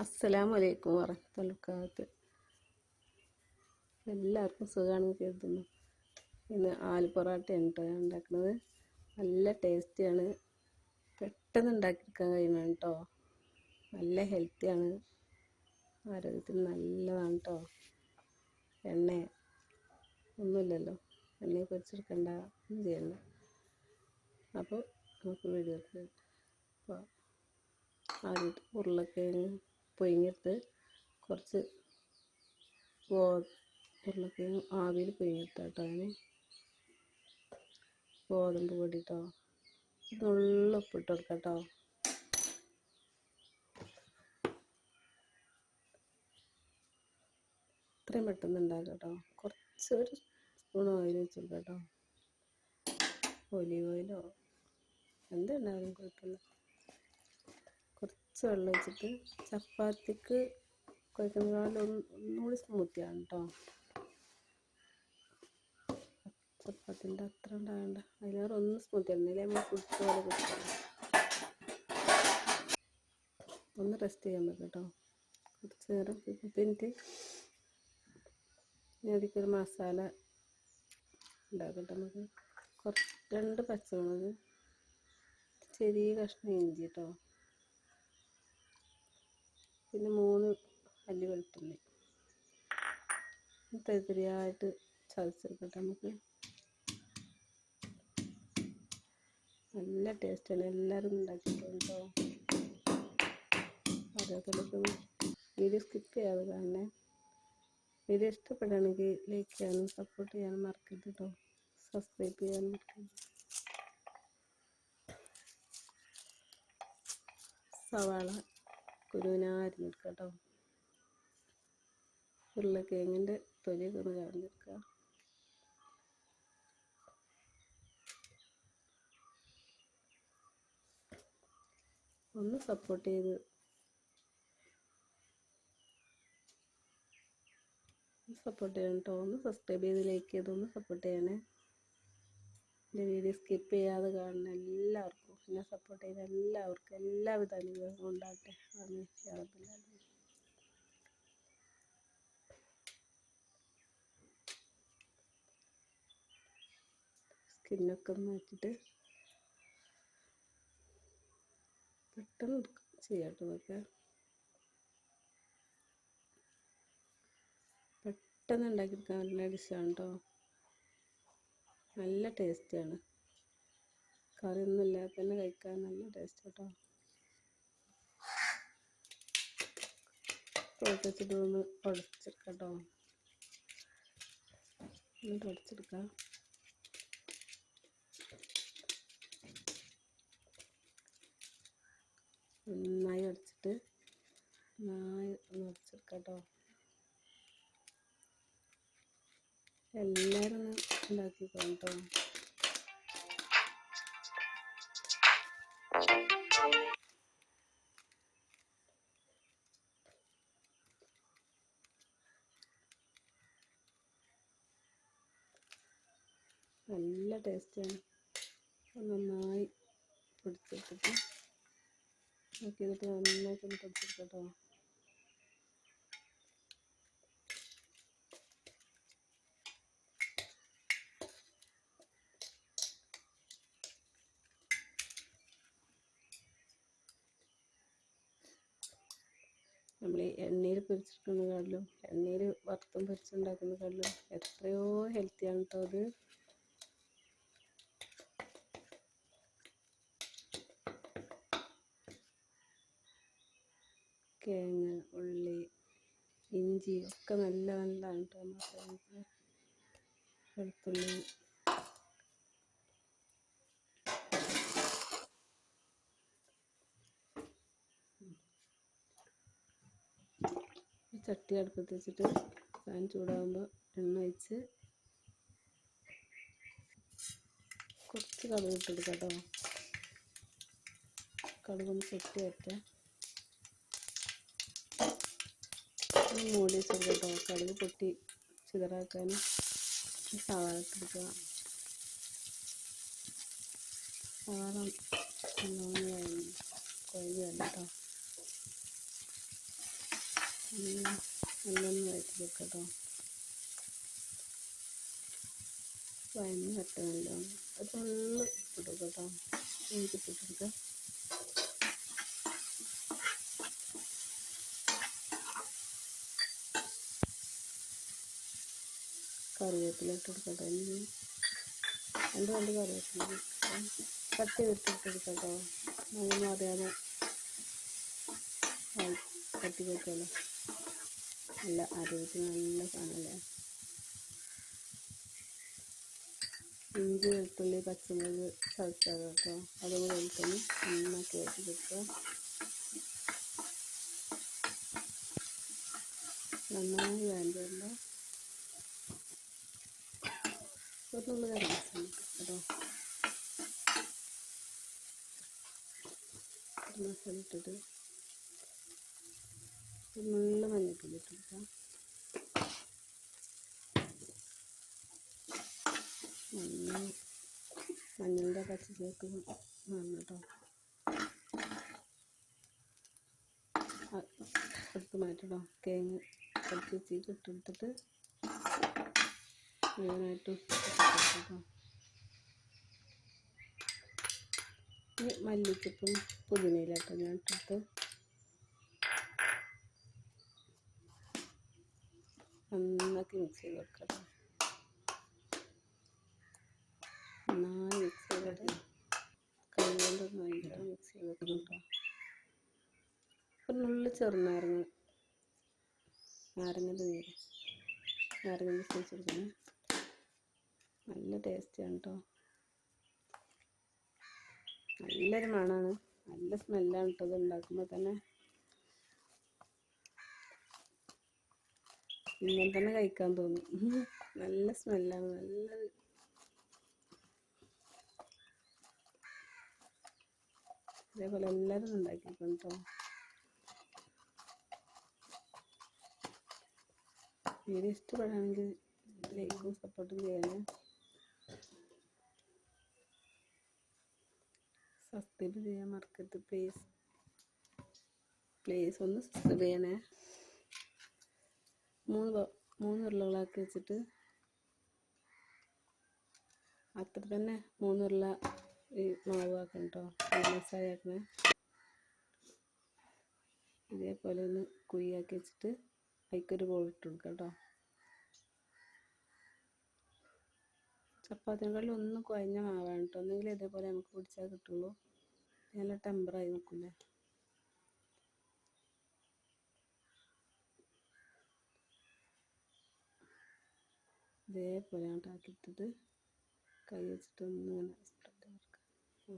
അസ്സലാമലൈക്കും വറഹ്മത്തുള്ളാഹി വബറകാതുഹു. എല്ലാവർക്കും സുഖമാണെന്ന് കരുതുന്നു. ഇന്ന് ആലു പൊറോട്ടയാണ് കേട്ടോ ഞാൻ ഉണ്ടാക്കുന്നത്. നല്ല ടേസ്റ്റിയാണ്, പെട്ടെന്ന് ഉണ്ടാക്കിയെടുക്കാൻ കഴിയുന്നതാണ് കേട്ടോ. നല്ല ഹെൽത്തിയാണ്, ആരോഗ്യത്തിന് നല്ലതാണ് കേട്ടോ. എണ്ണ ഒന്നുമില്ലല്ലോ, എണ്ണയെ പൊരിച്ചെടുക്കണ്ട, ഒന്നും ചെയ്യണ്ട. അപ്പോൾ നമുക്ക് വീഡിയോക്ക് പോകാം. ആദ്യം ഉരുളക്കിഴങ്ങ് പുഴുങ്ങിയിട്ട് കുറച്ച് ഉരുളക്കിഴങ്ങ് ആവിയിൽ പുഴുങ്ങിയിട്ടാണ് കേട്ടോ ഞാൻ. ഗോതമ്പ് പൊടി കേട്ടോ, നുള്ള് ഉപ്പിട്ട് കൊടുക്കാം കേട്ടോ. ഇത്രയും പെട്ടെന്ന് ഉണ്ടാക്കാം കേട്ടോ. കുറച്ച് ഒരു സ്പൂൺ ഓയിൽ വെച്ച് കൊടുക്കാം കേട്ടോ. ഒലീവ് ഓയിലോ എന്തുണ്ടായാലും കുഴപ്പമില്ല. കുറച്ച് വെള്ളം വെച്ചിട്ട് ചപ്പാത്തിക്ക് കുഴക്കുന്നതിനാലും ഒന്നുകൂടി സ്മൂത്തിയാണ് കേട്ടോ. ചപ്പാത്തിൻ്റെ അത്ര ഉണ്ടാകണ്ട, അതിലേറെ ഒന്ന് സ്മൂത്തി ആണെന്നില്ലേ നമ്മൾ കുടിച്ച പോലെ കുടിക്കാം. ഒന്ന് റെസ്റ്റ് ചെയ്യാൻ പറ്റും കേട്ടോ കുറച്ച് നേരം. പിന്നെ അതിലേക്കൊരു മസാല ഉണ്ടാക്കട്ടെ നമുക്ക്. കുറച്ച് 2 പച്ചമുളക്, ചെറിയ കഷ്ണം ഇഞ്ചി കേട്ടോ, പിന്നെ 3 അല്ലി വെളുത്തുള്ളി തെരിയായിട്ട് ചതച്ചെടുക്കട്ടെ നമുക്ക്. നല്ല ടേസ്റ്റാണ്, എല്ലാവരും ഉണ്ടാക്കിയിട്ടുണ്ട് കേട്ടോ. അതേപോലെ വീഡിയോ സ്കിപ്പ് ചെയ്യാതെ കാണണേ. വീഡിയോ ഇഷ്ടപ്പെടുകയാണെങ്കിൽ ലൈക്ക് ചെയ്യാനും സപ്പോർട്ട് ചെയ്യാനും മറക്കരുത് കേട്ടോ. സബ്സ്ക്രൈബ് ചെയ്യാനും മറക്കരുത്. സവാള കുരുവിനാരിഞ്ഞെടുക്കുക കേട്ടോ. ഉരുളക്കിഴങ്ങിൻ്റെ തൊലിയൊക്കെ ഒന്ന് കളഞ്ഞെടുക്കുക. ഒന്ന് സപ്പോർട്ട് ചെയ്ത് ചെയ്യണം കേട്ടോ. ഒന്ന് സബ്സ്ക്രൈബ് ചെയ്ത് ലൈക്ക് ചെയ്ത് ഒന്ന് സപ്പോർട്ട് ചെയ്യണേ. എൻ്റെ വീഡിയോ സ്കിപ്പ് ചെയ്യാതെ കാണുന്ന എല്ലാവർക്കും, എന്നെ സപ്പോർട്ട് ചെയ്യുന്ന എല്ലാവർക്കും എല്ലാവിധ അനുഗ്രഹവും ഉണ്ടാകട്ടെ. ആമീൻ യാ റബ്ബൽ ആലമീൻ. സ്കിന്നൊക്കെ ഒന്ന് മാറ്റിയിട്ട് പെട്ടെന്ന് ചെയ്യാം കേട്ടോ. അതൊക്കെ പെട്ടെന്ന് ഉണ്ടാക്കിയെടുക്കാൻ നല്ല ഡിഷാണ് കേട്ടോ. നല്ല ടേസ്റ്റിയാണ്, കറിയൊന്നും ഇല്ലാതെ തന്നെ കഴിക്കാൻ നല്ല ടേസ്റ്റ് കേട്ടോ. വെച്ചിട്ട് ഒന്ന് ഉടച്ചെടുക്കാം കേട്ടോ. എന്നിട്ട് ഉടച്ചെടുക്കാം. നന്നായി ഉടച്ചിട്ട് നന്നായി ഒന്ന് ഉടച്ചെടുക്കാം കേട്ടോ. എല്ലാവരും ഒന്ന് ഉണ്ടാക്കിക്കോ കേട്ടോ. നല്ല ടേസ്റ്റാണ്. നന്നായി പൊടിച്ചെടുത്തിട്ട് നോക്കിയിട്ട് നന്നായിട്ടൊന്ന് പൊടിച്ചെടുക്കാം കേട്ടോ. നമ്മൾ ഈ എണ്ണയിൽ പൊരിച്ചെടുക്കുന്നതിനെക്കാട്ടിലും എണ്ണയിൽ വറുത്തും പൊരിച്ചുണ്ടാക്കുന്നതിനെക്കാട്ടിലും എത്രയോ ഹെൽത്തിയാണ് കേട്ടോ അത്. കിഴങ്ങ്, ഉള്ളി, ഇഞ്ചി ഒക്കെ നല്ലതാണ് കേട്ടോ. മസാലയ്ക്ക് വെളുത്തുള്ളി ചട്ടി അടുപ്പത്ത് വെച്ചിട്ട് പാൻ ചൂടാകുമ്പോൾ എണ്ണ ഒഴിച്ച് കുറച്ച് കടുക് ഇട്ടെടുക്കാം കേട്ടോ. കടുകൊന്ന് പൊട്ടി വരട്ടെ. മൂടി വെച്ചെടുക്കാം കേട്ടോ. കടുക് പൊട്ടി ചിതറാക്കാൻ സവാള ഇട്ടെടുക്കുക. സവാള നല്ലോണം കുഴഞ്ഞ് വരണം കേട്ടോ. നല്ലൊന്ന് വഴറ്റി വെക്കട്ടോ. വഴന്ന് കട്ടണല്ലോ. അത് ഫുള്ള് ഇട്ടിട്ട് കേട്ടോ, ഇട്ടിട്ടെടുക്കുക. കറിവേപ്പില ഇട്ടെടുക്കട്ടോ. ഇനി രണ്ട് കറിവേപ്പില കട്ട് ചെയ്തിട്ടെടുക്കട്ടോ. അങ്ങനെ അറിയാതെ കട്ടി വെക്കാലോ. നല്ല ആരോഗ്യത്തിന് നല്ല സാധനമല്ലേ. ഇഞ്ചി വെളുത്തുള്ളി പച്ചമുളക് ചതച്ചത് കേട്ടോ. അതുപോലെ തന്നെ നന്നാക്കി വെച്ച് വെക്കുക. നന്നായി വേണ്ടല്ലോ. ഒരു കറി കേട്ടോ. മസാല ഇട്ടിട്ട് നല്ല മഞ്ഞപ്പൊടി ഇട്ടെടുക്കാം. മഞ്ഞളുടെ പച്ചച്ചേക്ക് കേട്ടോ. എടുത്ത് മാറ്റട്ടോ. കിഴങ്ങ് പച്ചച്ചി ഇട്ടെടുത്തിട്ട് മുഴുവനായിട്ടും കേട്ടോ. ഇനി മല്ലിച്ചപ്പും പുതിനയിലാട്ടോ ഞാൻ ഇട്ടിട്ട് നന്നാക്കി മിക്സ് ചെയ്ത് വെക്കാം. നന്നായി മിക്സ് ചെയ്തിട്ട് കൈ കൊണ്ട് നന്നായിട്ട് മിക്സ് ചെയ്ത് വെക്കണം കേട്ടോ. ഒരു നുള്ളി ചെറുനാരങ്ങ നാരങ്ങൻ്റെ ജ്യൂസ് കൊടുക്കണേ. നല്ല ടേസ്റ്റാണ് കേട്ടോ. നല്ലൊരു മണമാണ്, നല്ല സ്മെല്ലാണ് കേട്ടോ. ഇത് ഉണ്ടാക്കുമ്പോൾ തന്നെ ഇങ്ങനെ തന്നെ കഴിക്കാൻ തോന്നും. നല്ല സ്മെല്ലാണ്. നല്ലൊരു അതേപോലെ എല്ലാവരും ഉണ്ടാക്കിയിരിക്കും കേട്ടോ. വീഡിയോ ഇഷ്ടപ്പെടുകയാണെങ്കിൽ ലൈക്കും സപ്പോർട്ടും ചെയ്യണേ. സബ്സ്ക്രൈബ് ചെയ്യാൻ മറക്കരുത് പ്ലീസ് ഒന്ന് സബ്സ്ക്രൈബ് ചെയ്യണേ. മൂന്ന് ഉരുളകളാക്കി വെച്ചിട്ട് അത്ര തന്നെ 3 ഉരുള ഈ മാവ് ആക്കണം കേട്ടോ. മസാല ആക്കണേ. ഇതേപോലെ ഒന്ന് കുഴിയാക്കി വെച്ചിട്ട് അതിക്കൊരു ബോൾ ഇട്ട് കൊടുക്കാം കേട്ടോ. ചപ്പാത്തിനെക്കാളും ഒന്ന് കുഴഞ്ഞ മാവാണ് കേട്ടോ. ഒന്നെങ്കിൽ ഇതേപോലെ നമുക്ക് പിടിച്ചാൽ കിട്ടുള്ളൂ. നല്ല ടെമ്പറായി നിൽക്കില്ലേ. ഇതേപോലെ ആക്കിയിട്ടിട്ട് കൈ വെച്ചിട്ട് ഒന്നിങ്ങനെ സ്പ്രെഡ് കൊടുക്കുക.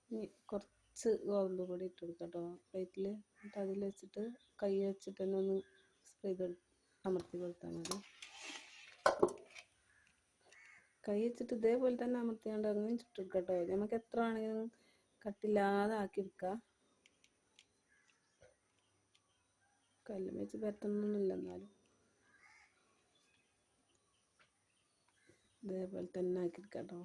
ഇനി കുറച്ച് ഗോതമ്പ് പൊടി ഇട്ട് കൊടുക്കാം കേട്ടോ പ്ലേറ്റിൽ. എന്നിട്ട് അതിൽ വെച്ചിട്ട് കൈ വെച്ചിട്ട് തന്നെ ഒന്ന് സ്പ്രെഡ് അമർത്തി കൊടുത്താൽ മതി. കൈ വെച്ചിട്ട് ഇതേപോലെ തന്നെ അമർത്തിയാണ്ട് അങ്ങനെ ചുട്ടെടുക്കാം കേട്ടോ. നമുക്ക് എത്ര ആണെങ്കിലും കട്ടില്ലാതെ ആക്കിയെടുക്കാം. കല്ലും വെച്ച് പരത്തൊന്നുമില്ല. എന്നാലും ഇതേപോലെ തന്നെ ആക്കിയെടുക്കാം കേട്ടോ.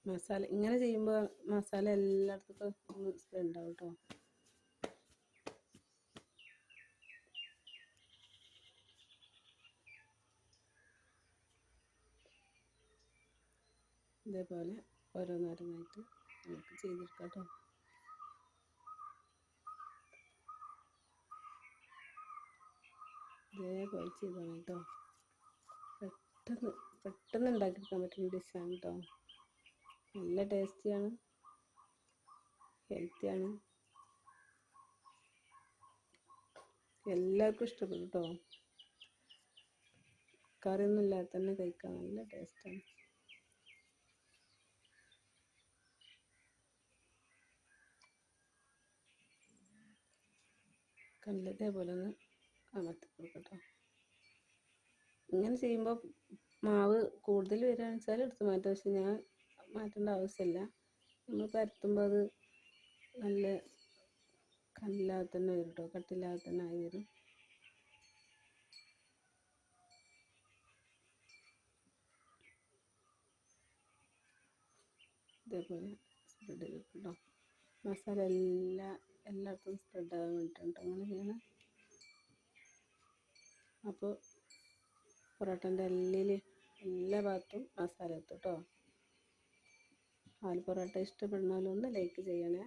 മസാല ഇങ്ങനെ ചെയ്യുമ്പോൾ മസാല എല്ലായിടത്തും ഒന്ന് സ്പ്രെഡ് ആവും കേട്ടോ. ഇതേപോലെ ഓരോന്നോരോന്നായിട്ട് നമുക്ക് ചെയ്തെടുക്കാം കേട്ടോ. ഇതേപോലെ ചെയ്താണ് കേട്ടോ. പെട്ടെന്ന് ഉണ്ടാക്കിയെടുക്കാൻ പറ്റുന്ന ഡിഷാണ് കേട്ടോ. നല്ല ടേസ്റ്റിയാണ്, ഹെൽത്തിയാണ്. എല്ലാവർക്കും ഇഷ്ടപ്പെടും കേട്ടോ. കറിയൊന്നും ഇല്ലാതെ തന്നെ കഴിക്കാൻ നല്ല ടേസ്റ്റാണ്. ഇതേപോലെ ഒന്ന് അമർത്തി കൊടുക്കട്ടോ. ഇങ്ങനെ ചെയ്യുമ്പോൾ മാവ് കൂടുതൽ വരികയാണെന്ന് വെച്ചാൽ എടുത്ത് മാറ്റാം. പക്ഷെ ഞാൻ മാറ്റേണ്ട ആവശ്യമില്ല. നമ്മൾ പരത്തുമ്പോൾ അത് നല്ല കല്ലാതെ തന്നെ വരും കേട്ടോ. കട്ടില്ലാതെ തന്നെ ആയി വരും. ഇതേപോലെ സ്പ്രെഡ് ചെയ്ത് കേട്ടോ. മസാല എല്ലായിടത്തും സ്പ്രെഡ് ആകാൻ വേണ്ടിയിട്ടുണ്ട് അങ്ങനെ ചെയ്യണം. അപ്പോൾ പൊറോട്ടൻ്റെ എല്ലാ ഭാഗത്തും മസാല എത്തും കേട്ടോ. ആലു പൊറോട്ട ഇഷ്ടപ്പെടുന്നവരൊന്ന് ലൈക്ക് ചെയ്യണേ,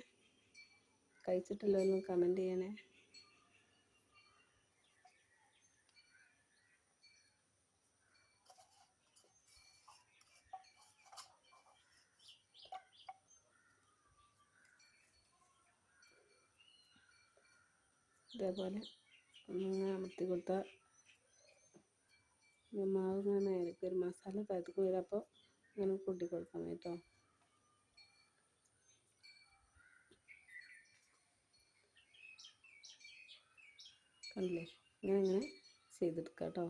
കഴിച്ചിട്ടുള്ളവരൊന്ന് കമൻറ്റ് ചെയ്യണേ. ഇതേപോലെ ഇങ്ങനെ അമർത്തി കൊടുത്താൽ മാവ് ഇങ്ങനെ മേലേക്ക് ഒരു മസാല താഴത്തേക്ക് വരും. അപ്പോൾ ഇങ്ങനെ കൂട്ടി കൊടുക്കാൻ കേട്ടോ. കണ്ടില്ലേ, ഇങ്ങനെ ചെയ്തെടുക്കാം കേട്ടോ.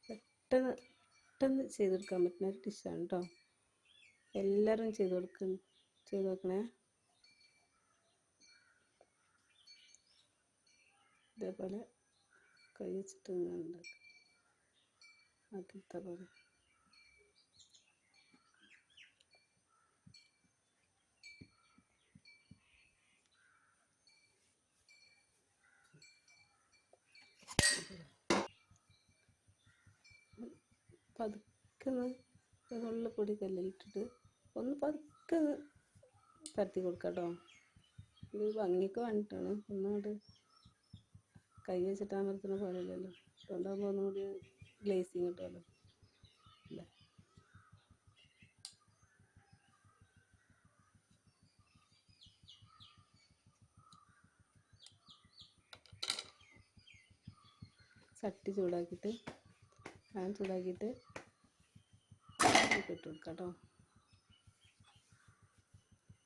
പെട്ടെന്ന് ചെയ്തെടുക്കാൻ പറ്റുന്ന ഒരു ഡിഷാണ് കേട്ടോ. എല്ലാവരും ചെയ്ത് നോക്കണേ. ഇതേപോലെ കൈ വെച്ചിട്ട് ഇങ്ങനെ ഉണ്ടാക്കുക, ആദ്യത്തെ പോലെ. പതുക്കെ നുള്ള പൊടി കല്ലിലിട്ടിട്ട് ഒന്ന് പതുക്കെ പരത്തി കൊടുക്കാം കേട്ടോ. ഇത് ഭംഗിക്ക് വേണ്ടിയിട്ടാണ്, ഒന്നുകൂടി കൈ വെച്ചിട്ട് അമർത്തുന്ന പോലെ അല്ലല്ലോ. അതുകൊണ്ടാകുമ്പോൾ ഒന്നുകൂടി ഗ്ലേസിങ് കിട്ടുമല്ലോ അല്ലേ. ചട്ടി ചൂടാക്കിയിട്ട് പാൻ ചൂടാക്കിയിട്ട് ഇട്ട് കൊടുക്കാം കേട്ടോ.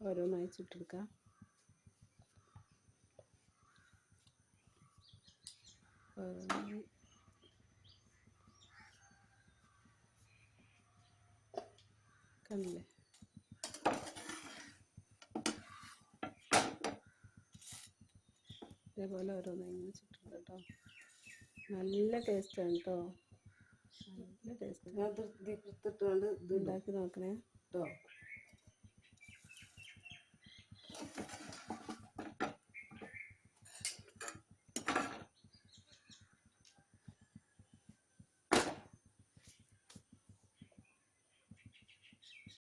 ഓരോന്നായി ചുട്ടെടുക്കാം. കണ്ടില്ലേ, ഇതേപോലെ ഓരോന്നായി ഇങ്ങനെ ചുട്ടെടുക്കാം കേട്ടോ. നല്ല ടേസ്റ്റാണ് കേട്ടോ, നല്ല ടേസ്റ്റ്. ഇത് ഉണ്ടാക്കി നോക്കണേ കേട്ടോ.